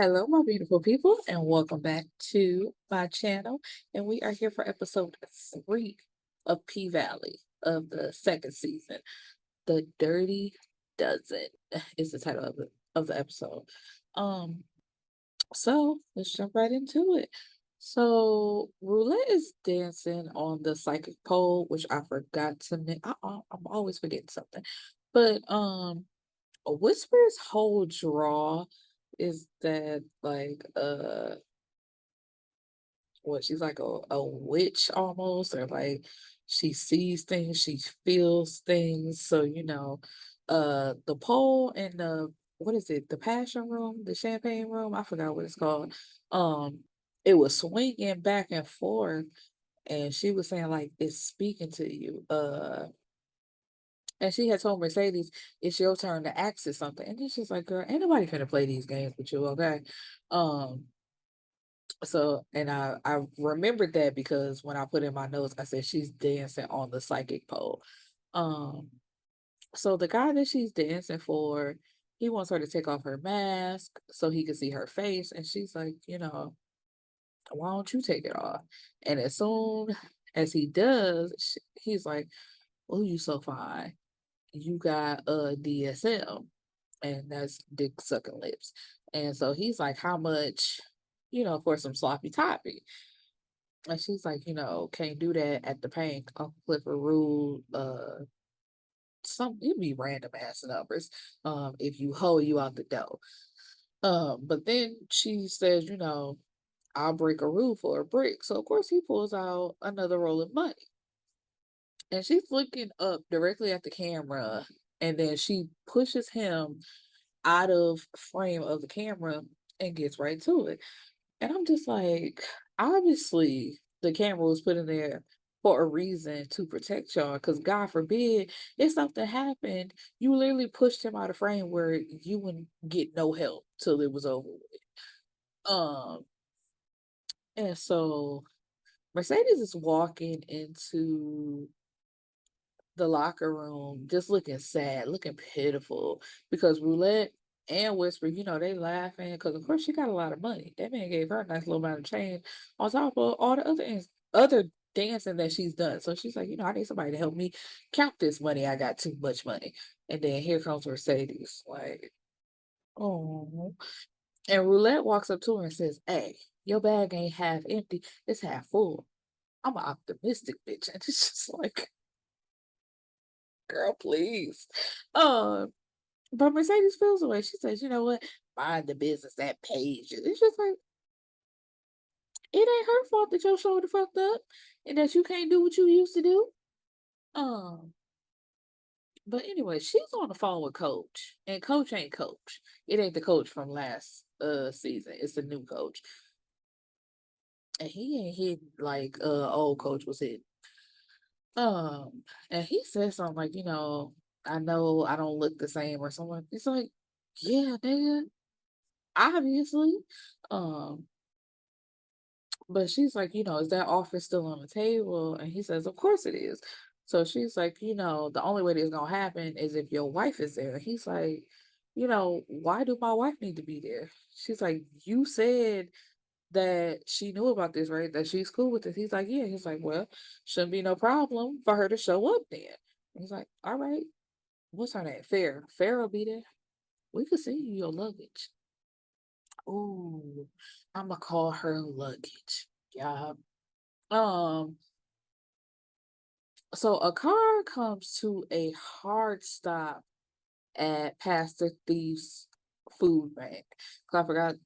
Hello, my beautiful people, and welcome back to my channel. And we are here for episode 3 of PValley of the second season. The Dirty Dozen is the title of the episode. Um, so let's jump right into it. So Roulette is dancing on the psychic pole, which I forgot to I'm always forgetting something. But Whisper's whole draw is that like what she's like a witch almost, or like she sees things, she feels things. So the pole and the what is it, the passion room, the champagne room, I forgot what it's called. um it was swinging back and forth, and she was saying like it's speaking to you. And she had told Mercedes, "It's your turn to ask or something." And then she's like, "Girl, ain't nobody finna play these games with you, okay?" Um, and I remembered that because when I put in my notes, I said she's dancing on the psychic pole. Um, so the guy that she's dancing for, he wants her to take off her mask so he can see her face, and she's like, why don't you take it off? And as soon as he does, he's like, "Oh, you so fine. You got a DSM," and that's dick sucking lips. And so he's like, "How much, for some sloppy toppy?" And she's like, "Can't do that at the bank. Uncle Clifford rule, it'd be random ass numbers. If you hold you out the door." But then she says, "I'll break a rule for a brick." So of course he pulls out another roll of money. And she's looking up directly at the camera, and then she pushes him out of frame of the camera and gets right to it. And I'm just like, obviously, the camera was put in there for a reason to protect y'all. Because God forbid, if something happened, you literally pushed him out of frame where you wouldn't get no help till it was over with. Um, and so Mercedes is walking into the locker room just looking sad, looking pitiful, because Roulette and Whisper, they laughing because of course she got a lot of money. That man gave her a nice little amount of change on top of all the other dancing that she's done. So she's like, I need somebody to help me count this money. I got too much money. And then here comes Mercedes, like, oh. And Roulette walks up to her and says, "Hey, your bag ain't half empty, it's half full. I'm an optimistic bitch." And it's just like, girl, please. Um, but Mercedes feels away. She says, "You know what? Mind the business that pays you." It's just like, it ain't her fault that your shoulder fucked up and that you can't do what you used to do. Um, but anyway, she's on the phone with Coach, and Coach ain't Coach. It ain't the coach from last season. It's the new coach, and he ain't hidden like old coach was hidden. And he said something like, "I know I don't look the same," or something. It's like, yeah, nigga, obviously. Um, but she's like, "Is that offer still on the table?" And he says, "Of course it is." So she's like, "The only way this gonna happen is if your wife is there." And he's like, "Why do my wife need to be there?" She's like, "You said that she knew about this, right? That she's cool with it." He's like, "Yeah." He's like, "Well, shouldn't be no problem for her to show up then." He's like, "All right, what's her name? Fair. Fair will be there. We could send you your luggage." Ooh, I'ma call her luggage. Yeah. Um, so a car comes to a hard stop at Pastor Thief's food bank. 'Cause I forgot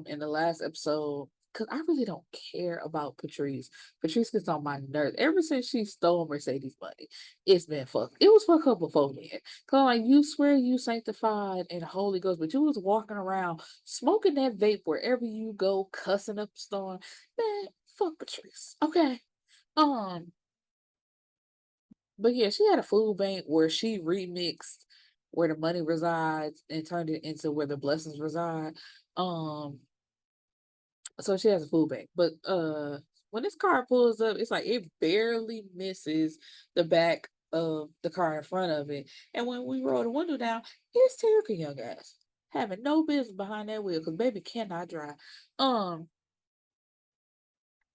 in the last episode, because I really don't care about Patrice. Patrice gets on my nerves. Ever since she stole Mercedes' money, it's been fuck. It was fuck up before then. Cause like, you swear you sanctified and Holy Ghost, but you was walking around smoking that vape wherever you go, cussing up a storm. Man, fuck Patrice. Okay. Um, but yeah, she had a food bank where she remixed where the money resides and turned it into where the blessings reside. Um, so she has a food bank. But when this car pulls up, it's like it barely misses the back of the car in front of it. And when we roll the window down, it's Terica young ass. having no business behind that wheel because baby cannot drive. Um,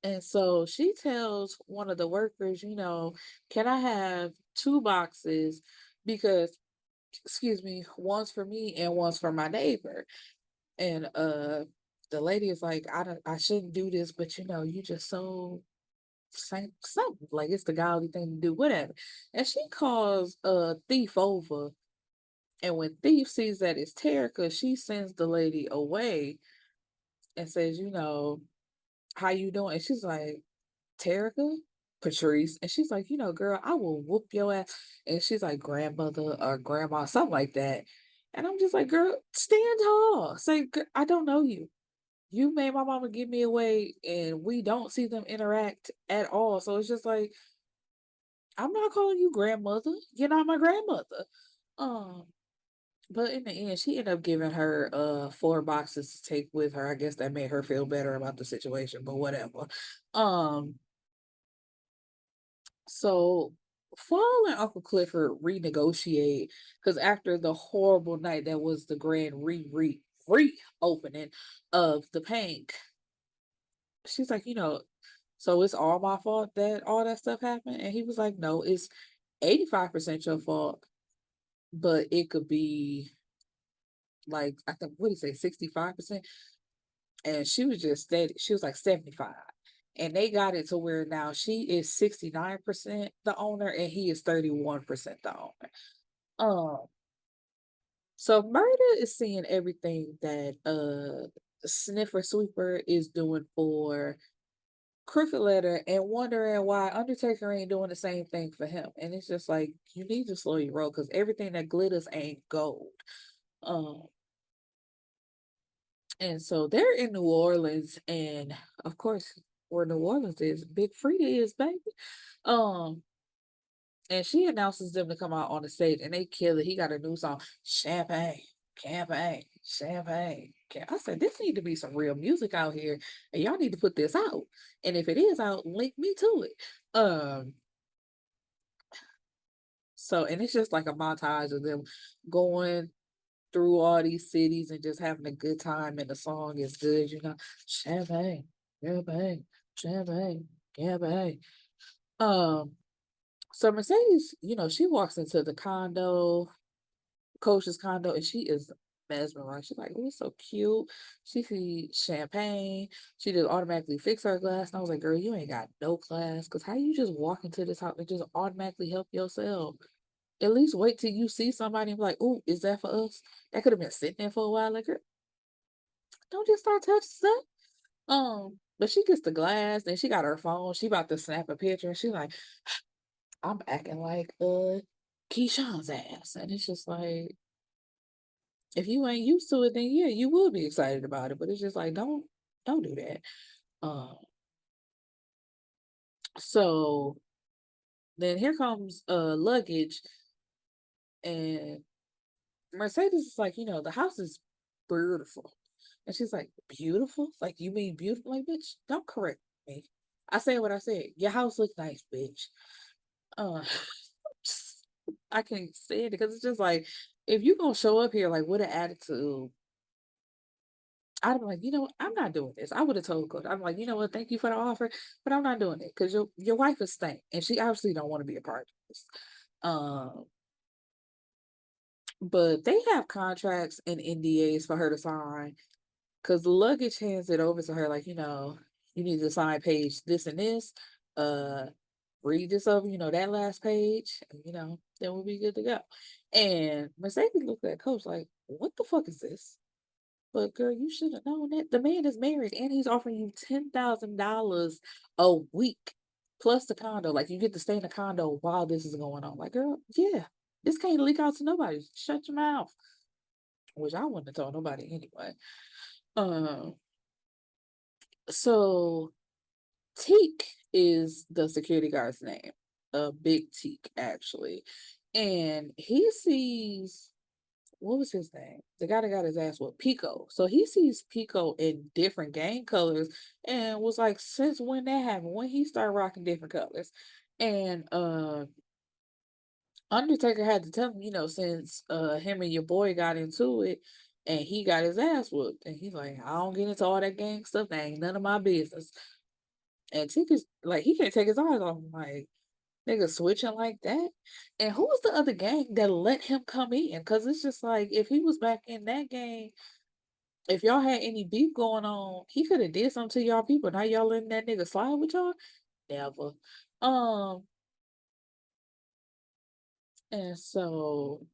and so she tells one of the workers, can I have two boxes because, excuse me, one's for me and one's for my neighbor. And the lady is like, I shouldn't do this, but you just so something like it's the godly thing to do, whatever. And she calls Thief over, and when Thief sees that it's Terica, she sends the lady away and says, how you doing? And she's like, Terica? Patrice. And she's like, girl, I will whoop your ass. And she's like, grandmother or grandma, something like that. And I'm just like, girl, stand tall. Say, I don't know you. You made my mama give me away, and we don't see them interact at all. So it's just like, I'm not calling you grandmother. You're not my grandmother. Um, but in the end, she ended up giving her 4 boxes to take with her. I guess that made her feel better about the situation, but whatever. Um, so Fall and Uncle Clifford renegotiate because after the horrible night that was the grand reopening of the Pink, she's like, so it's all my fault that all that stuff happened. And he was like, no, it's 85% your fault, but it could be like, I think, what did he say, 65%? And she was just steady. She was like 75. And they got it to where now she is 69% the owner and he is 31% the owner. Um, so Murda is seeing everything that Sniffer Sweeper is doing for Crooked Letter and wondering why Undertaker ain't doing the same thing for him. And it's just like, you need to slow your roll because everything that glitters ain't gold. Um, and so they're in New Orleans, and of course, where New Orleans is, Big Frida is, baby. Um, and she announces them to come out on the stage, and they kill it. He got a new song, Champagne, Campaign, Champagne. I said, this need to be some real music out here, and y'all need to put this out. And if it is out, link me to it. Um, so and it's just like a montage of them going through all these cities and just having a good time, and the song is good, Champagne, champagne, champagne, champagne. Um, so Mercedes, she walks into the condo, Coach's condo, and she is mesmerized. She's like, "Oh, it's so cute." She sees champagne. She just automatically fix her glass. And I was like, "Girl, you ain't got no class. Cause how you just walk into this house and just automatically help yourself? At least wait till you see somebody and be like, oh, is that for us? That could have been sitting there for a while. Like, girl, don't just start touching stuff." But she gets the glass, then she got her phone. She about to snap a picture, and she's like, I'm acting like Keyshawn's ass. And it's just like, if you ain't used to it, then yeah, you will be excited about it. But it's just like, don't do that. Um, so then here comes luggage, and Mercedes is like, the house is beautiful. And she's like, beautiful? Like, you mean beautiful? Like, bitch, don't correct me. I said what I said. Your house looks nice, bitch. Uh, I can't say it because it's just like, if you gonna show up here like with an attitude, I'd be like, I'm not doing this. I would have told Coach. I'm like, you know what? Thank you for the offer, but I'm not doing it because your wife is staying, and she obviously don't want to be a part of this. Um, but they have contracts and NDAs for her to sign. Cause the luggage hands it over to her, like, you need to sign page this and this. Uh, read this over, that last page, and, then we'll be good to go. And Mercedes looked at Coach like, what the fuck is this? But girl, you should have known that the man is married and he's offering you $10,000 a week plus the condo. Like, you get to stay in the condo while this is going on. Like, girl, yeah, this can't leak out to nobody. Shut your mouth. Which I wouldn't have told nobody anyway. Um, so Teak is the security guard's name. Big Teak, actually. And he sees, what was his name? The guy that got his ass with Pico. So he sees Pico in different gang colors and was like, since when that happened? When he started rocking different colors. And Undertaker had to tell him, since him and your boy got into it and he got his ass whooped. And he's like, I don't get into all that gang stuff. That ain't none of my business. And Ticket's like, he can't take his eyes off him. Like, nigga switching like that. And who was the other gang that let him come in? Because it's just like, if he was back in that gang, if y'all had any beef going on, he could have did something to y'all people. Now y'all letting that nigga slide with y'all? Never. Um, and so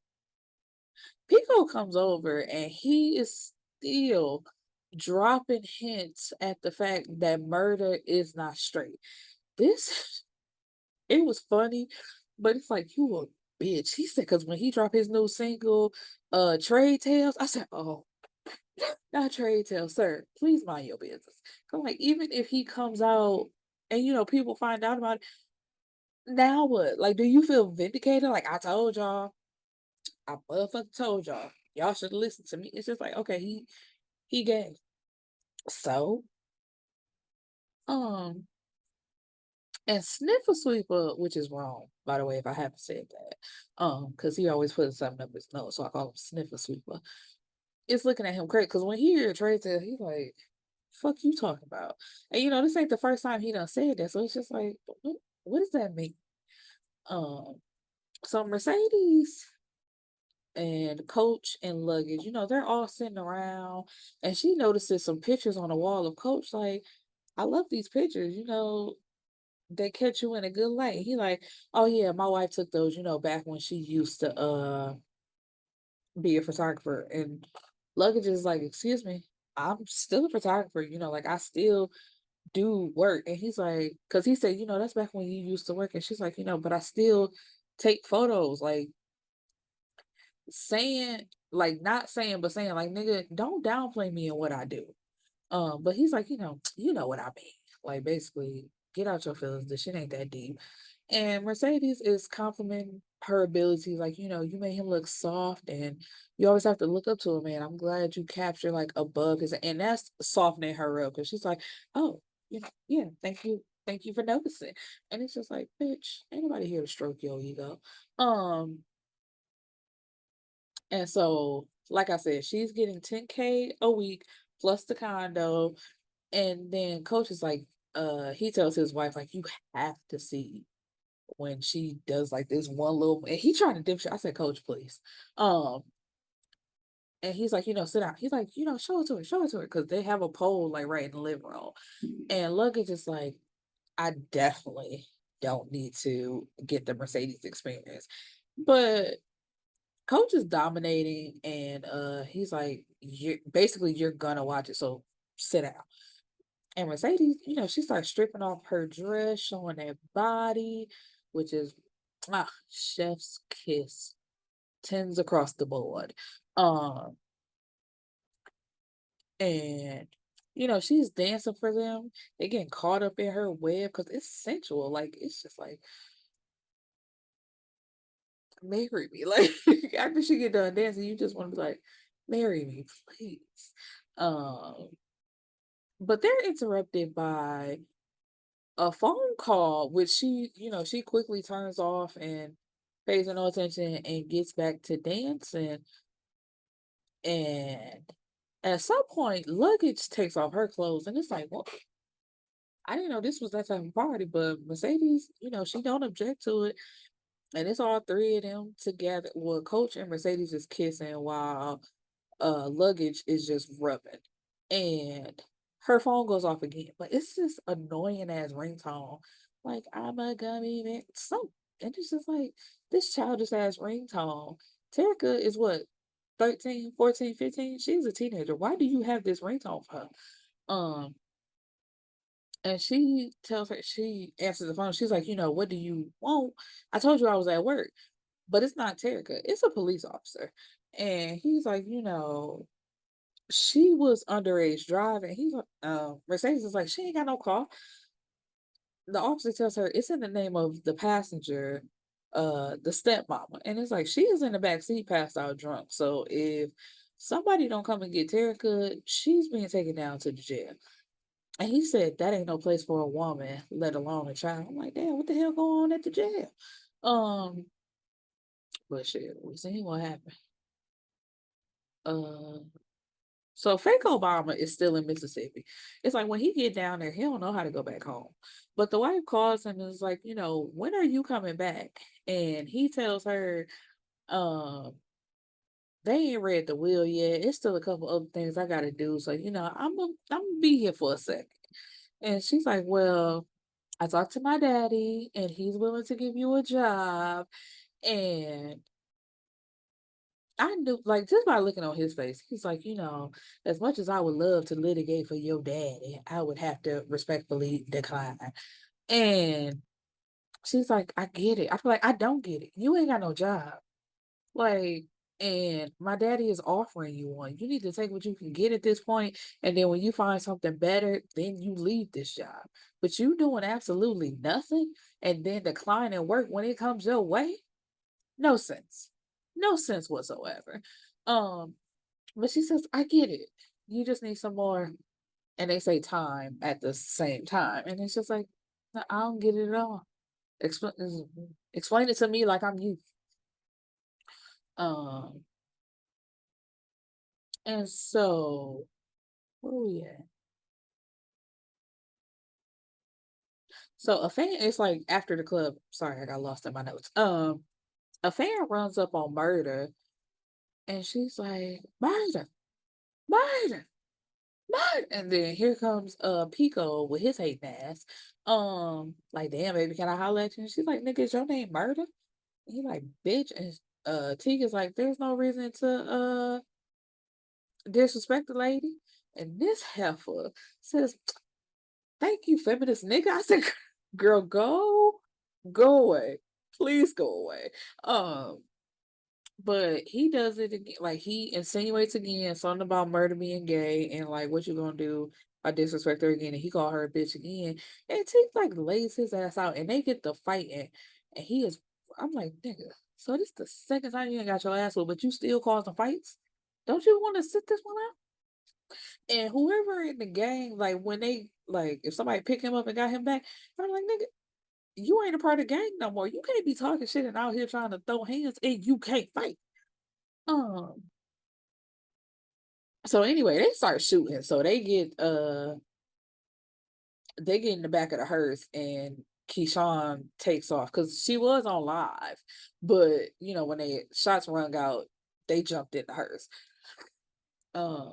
Pico comes over and he is still dropping hints at the fact that murder is not straight. This it was funny, but it's like you a bitch. He said because when he dropped his new single, Trade Tales, I said, oh, not Trade Tales, sir. Please mind your business. I'm like, even if he comes out and people find out about it, now what? Like, do you feel vindicated? Like I told y'all, I motherfucking told y'all. Y'all should listen to me. It's just like, okay, he gay. So, um, and Sniffer Sweeper, which is wrong, by the way, if I haven't said that. Because he always puts something up his nose, so I call him Sniffer Sweeper. It's looking at him crazy because when he hear Trey tell, he's like, fuck you talking about? And this ain't the first time he done said that. So it's just like, what does that mean? Um, so Mercedes and Coach and Luggage, they're all sitting around and she notices some pictures on the wall of Coach, like, I love these pictures, they catch you in a good light. He like, oh yeah, my wife took those, back when she used to be a photographer. And Luggage is like, excuse me, I'm still a photographer, like I still do work. And he's like, because he said, that's back when you used to work. And she's like, but I still take photos. Like saying, like not saying, but saying, like, nigga, don't downplay me and what I do. But he's like, you know what I mean. Like basically, get out your feelings. The shit ain't that deep. And Mercedes is complimenting her abilities, like, you made him look soft and you always have to look up to him, man. I'm glad you captured like above his and that's softening her up because she's like, oh, yeah, thank you. Thank you for noticing. And it's just like, bitch, ain't nobody here to stroke your ego. Um, and so, like I said, she's getting 10K a week plus the condo. And then Coach is like, he tells his wife, like, you have to see when she does like this one little and he trying to dip shit. I said, Coach, please. Um, and he's like, sit down. He's like, show it to her. Cause they have a pole like right in the living room. And Luggage is like, I definitely don't need to get the Mercedes experience. But Coach is dominating and he's like, you're gonna watch it. So sit down. And Mercedes, she starts stripping off her dress, showing that body, which is chef's kiss, tens across the board. Um, and she's dancing for them. They getting caught up in her web because it's sensual. Like it's just like marry me. Like after she get done dancing, you just want to be like, marry me, please. Um, but they're interrupted by a phone call, which she quickly turns off and pays no attention and gets back to dancing. And at some point, Luggage takes off her clothes, and it's like, well, I didn't know this was that type of party, but Mercedes, she don't object to it. And it's all three of them together. Well, Coach and Mercedes is kissing while Luggage is just rubbing. And her phone goes off again. But it's this annoying ass ringtone. Like, I'm a gummy man. So and it's just like this childish ass ringtone. Terica is what, 13, 14, 15? She's a teenager. Why do you have this ringtone for her? Um, and she answers the phone. She's like, what do you want? I told you I was at work, but it's not Terica. It's a police officer. And he's like, she was underage driving. He's like, Mercedes is like, she ain't got no car. The officer tells her it's in the name of the passenger, the stepmama. And it's like, she is in the back seat passed out drunk. So if somebody don't come and get Terica, she's being taken down to the jail. And he said that ain't no place for a woman, let alone a child. I'm like, damn, what the hell going on at the jail? Um, but shit, we seen what happened. So fake Obama is still in Mississippi. It's like when he get down there, he don't know how to go back home. But the wife calls him and is like, when are you coming back? And he tells her, um, they ain't read the will yet. It's still a couple other things I gotta do. So, I'm gonna be here for a second. And she's like, well, I talked to my daddy and he's willing to give you a job. And I knew, like, just by looking on his face, he's like, as much as I would love to litigate for your daddy, I would have to respectfully decline. And she's like, I get it. I feel like I don't get it. You ain't got no job. Like, and my daddy is offering you one. You need to take what you can get at this point, and then when you find something better, then you leave this job. But you doing absolutely nothing and then declining work when it comes your way? No sense. No sense whatsoever. Um, but she says, I get it. You just need some more, and they say time at the same time. And it's just like, "No, I don't get it at all. Explain it to me like I'm you." Um, and so where we at? So a fan it's like after the club. Sorry, I got lost in my notes. A fan runs up on Murder and she's like, Murder, Murder, Murder. And then here comes Pico with his hate mask. Like, damn, baby, can I holler at you? And she's like, nigga, is your name Murder? And he like, bitch. And Tika's like, there's no reason to disrespect the lady. And this heifer says, thank you, feminist nigga. I said, girl, go away. Please go away. Um, but he does it again. Like he insinuates again something about Murder being gay and like what you gonna do? I disrespect her again, and he called her a bitch again. And T like lays his ass out, and they get the fighting, and he is. I'm like, nigga. So this the second time you ain't got your ass whooped, but you still causing fights? Don't you want to sit this one out? And whoever in the gang, like when they like, if somebody picked him up and got him back, I'm like, nigga, you ain't a part of the gang no more. You can't be talking shit and out here trying to throw hands and you can't fight. Um. So anyway, they start shooting. So they get in the back of the hearse and Keyshawn takes off because she was on live, but when they shots rung out, they jumped in the hearse. Um.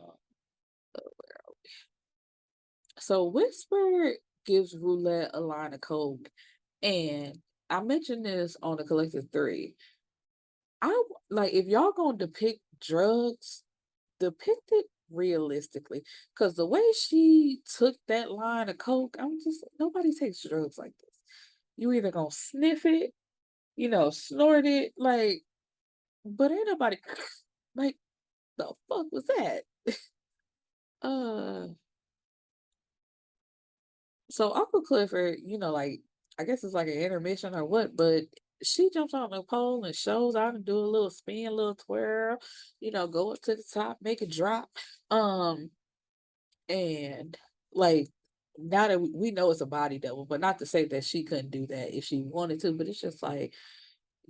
So Whisper gives Roulette a line of coke, and I mentioned this on the Collective 3. Like if y'all gonna depict drugs, depict it realistically. Cause the way she took that line of coke, I'm just nobody takes drugs like this. You either gonna sniff it, snort it, like, but ain't nobody like the fuck was that? Uh So Uncle Clifford, like I guess it's like an intermission or what, but she jumps on the pole and shows out and do a little spin, a little twirl, go up to the top, make it drop. Um, and like now that we know it's a body double, but not to say that she couldn't do that if she wanted to, but it's just like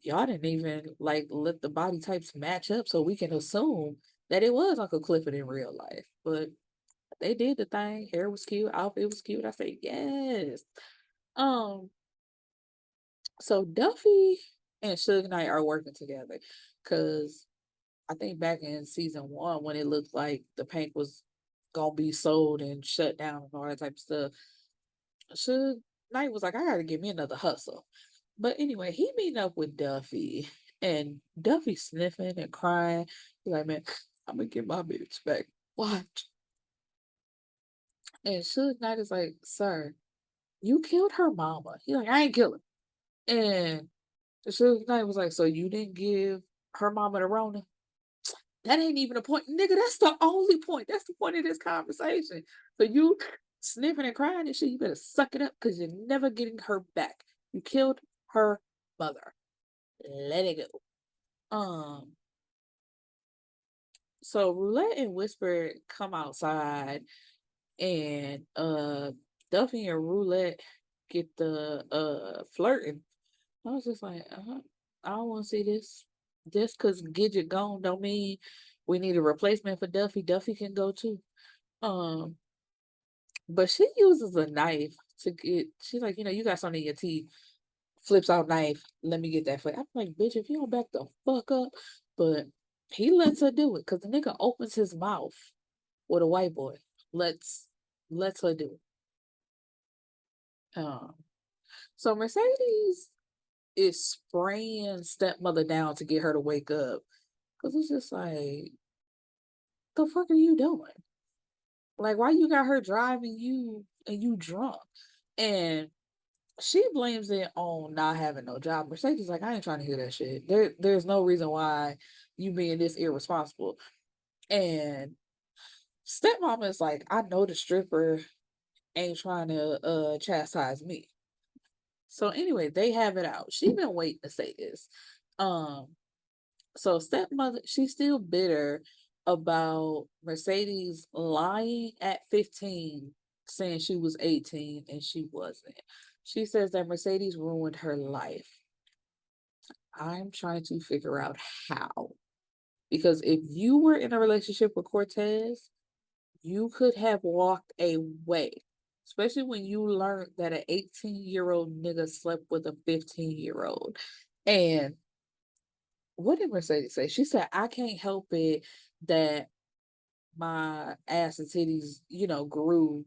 y'all didn't even like let the body types match up so we can assume that it was Uncle Clifford in real life. But they did the thing. Hair was cute, outfit was cute. I said, yes. Um, so Duffy and Suge Knight are working together because I think back in season one when it looked like the paint was gonna be sold and shut down and all that type of stuff, Suge Knight was like, I gotta give me another hustle. But anyway, he meeting up with Duffy and Duffy sniffing and crying. He's like, man, I'm gonna get my bitch back. Watch. And Suge Knight is like, sir, you killed her mama. He's like, I ain't kill her. And Suge Knight was like, so you didn't give her mama the Rona? That ain't even a point. Nigga, that's the only point. That's the point of this conversation. So you sniffing and crying and shit, you better suck it up because you're never getting her back. You killed her mother. Let it go. So Roulette and Whisper come outside and Duffy and Roulette get the flirting. I was just like, I don't want to see this. Just because Gidget gone don't mean We need a replacement for Duffy. Duffy can go too. Um, but she uses a knife to get. She's like, you got something in your teeth. Flips out knife. Let me get that for you. I'm like, bitch, if you don't back the fuck up, but he lets her do it because the nigga opens his mouth with a white boy. Let's lets her do it. So Mercedes is spraying stepmother down to get her to wake up because it's just like, the fuck are you doing? Like, why you got her driving you and you drunk? And she blames it on not having no job. Mercedes like, I ain't trying to hear that shit. There's no reason why you being this irresponsible. And stepmama is like, I know the stripper ain't trying to chastise me. So anyway, they have it out. She been waiting to say this. Um, so stepmother, she's still bitter about Mercedes lying at 15, saying she was 18 and she wasn't. She says that Mercedes ruined her life. I'm trying to figure out how. Because if you were in a relationship with Cortez, you could have walked away. Especially when you learned that an 18-year-old nigga slept with a 15-year-old. And what did Mercedes say? She said, I can't help it that my ass and titties, grew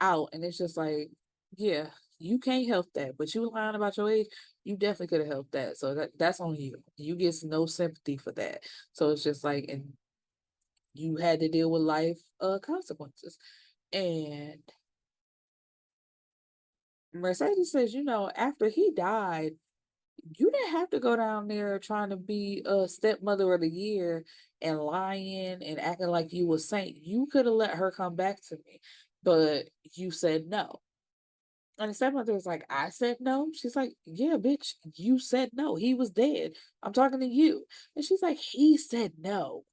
out. And it's just like, yeah, you can't help that. But you lying about your age, you definitely could have helped that. So that's on you. You get no sympathy for that. So it's just like, and you had to deal with life consequences. And Mercedes says, after he died, you didn't have to go down there trying to be a stepmother of the year and lying and acting like you were saint. You could have let her come back to me, but you said no. And the stepmother was like, I said no. She's like, yeah, bitch, you said no. He was dead. I'm talking to you. And she's like, he said no.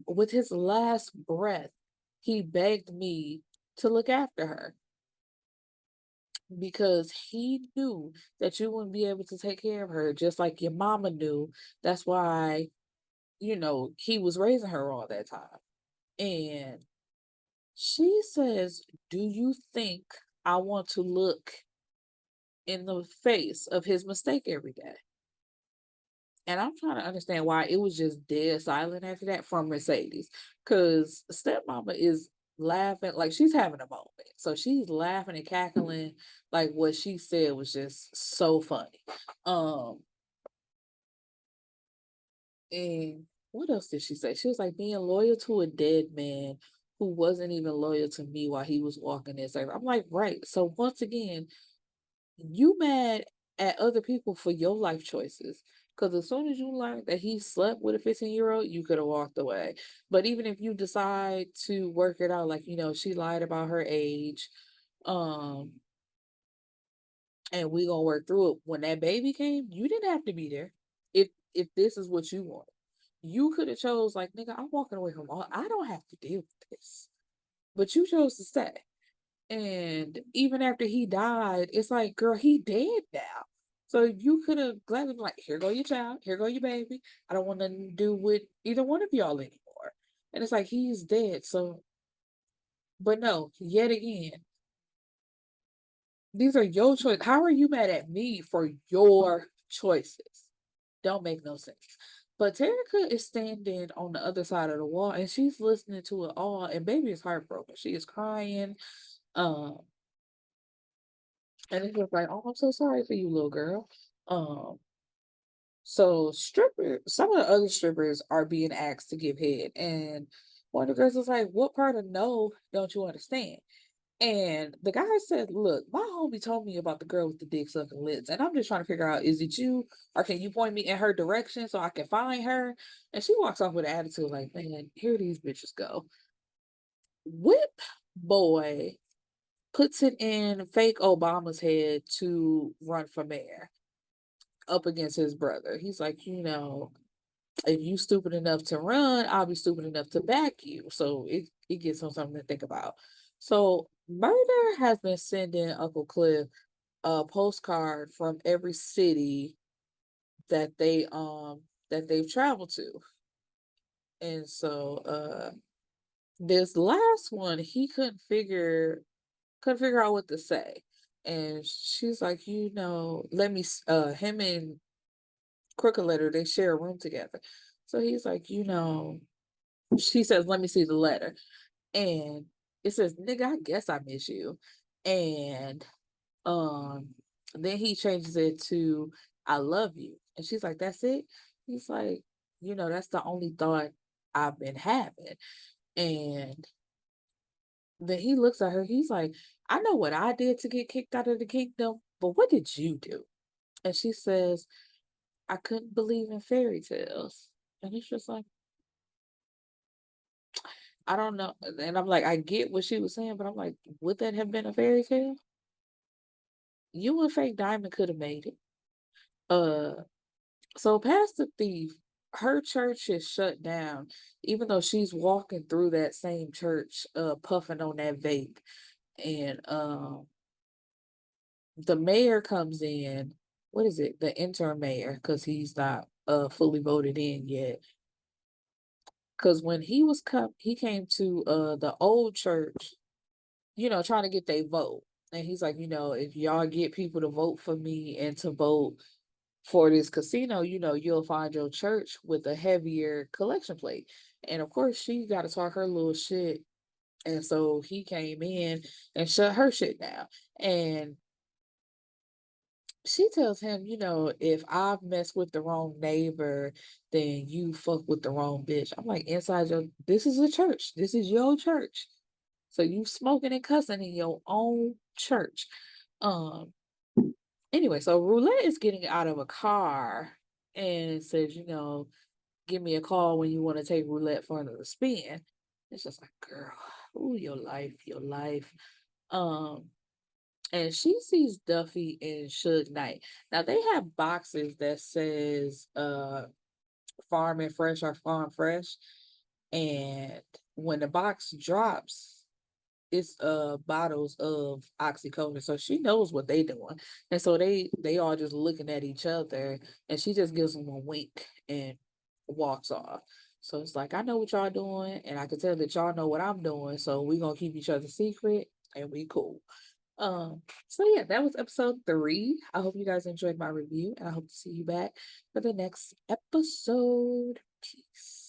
With his last breath, he begged me to look after her because he knew that you wouldn't be able to take care of her just like your mama knew. That's why, he was raising her all that time. And she says, do you think I want to look in the face of his mistake every day? And I'm trying to understand why it was just dead silent after that from Mercedes. Because stepmama is laughing, like she's having a moment. So she's laughing and cackling, like what she said was just so funny. Um, and what else did she say? She was like being loyal to a dead man who wasn't even loyal to me while he was walking this earth. I'm like, right. So once again, you mad at other people for your life choices. Because as soon as you learned that he slept with a 15-year-old, you could have walked away. But even if you decide to work it out, like, she lied about her age, um, and we gonna work through it. When that baby came, you didn't have to be there. If this is what you want. You could have chose like, nigga, I'm walking away from all I don't have to deal with this. But you chose to stay. And even after he died, it's like, girl, he dead now. So you could have gladly been like, here go your child, here go your baby. I don't want nothing to do with either one of y'all anymore. And it's like he's dead. So, but no, yet again, these are your choices. How are you mad at me for your choices? Don't make no sense. But Terica is standing on the other side of the wall and she's listening to it all. And baby is heartbroken. She is crying. Um, And it's just like, oh, I'm so sorry for you, little girl. Um, so some of the other strippers are being asked to give head, and one of the girls was like, "What part of no don't you understand?" And the guy said, "Look, my homie told me about the girl with the dick sucking lips, and I'm just trying to figure out, is it you, or can you point me in her direction so I can find her?" And she walks off with an attitude like, "Man, here these bitches go." Whip boy puts it in fake Obama's head to run for mayor up against his brother. He's like, if you stupid enough to run, I'll be stupid enough to back you. So it gives him something to think about. So Murder has been sending Uncle Cliff a postcard from every city that they've traveled to. And so this last one, he couldn't figure out what to say. And she's like, let me him and Crooked Letter, they share a room together. So he's like, she says, let me see the letter. And it says, nigga, I guess I miss you. And um then he changes it to I love you. And she's like, that's it? He's like, that's the only thought I've been having. And then he looks at her, he's like, I know what I did to get kicked out of the kingdom, but what did you do? And she says, I couldn't believe in fairy tales. And it's just like, I don't know. And I'm like, I get what she was saying, but I'm like, would that have been a fairy tale? You and Fake Diamond could have made it. Uh, so Pastor Thief, her church is shut down, even though she's walking through that same church, puffing on that vape. And the mayor comes in. What is it? The interim mayor, because he's not fully voted in yet. Because when he came to the old church, trying to get their vote. And he's like, if y'all get people to vote for me and to vote for this casino, you'll find your church with a heavier collection plate. And of course, she got to talk her little shit. And so he came in and shut her shit down. And she tells him, if I've messed with the wrong neighbor, then you fuck with the wrong bitch. I'm like, this is a church. This is your church. So you smoking and cussing in your own church. Um, anyway, so Roulette is getting out of a car and says, give me a call when you want to take Roulette for another spin. It's just like, girl, ooh, your life, your life. Um, and she sees Duffy and Suge Knight. Now they have boxes that says farm and fresh or farm fresh. And when the box drops, it's bottles of oxycodone. So she knows what they doing. And so they all just looking at each other and she just gives them a wink and walks off. So it's like, I know what y'all doing, and I can tell that y'all know what I'm doing. So we gonna keep each other secret and we cool. So yeah, that was episode 3. I hope you guys enjoyed my review, and I hope to see you back for the next episode. Peace.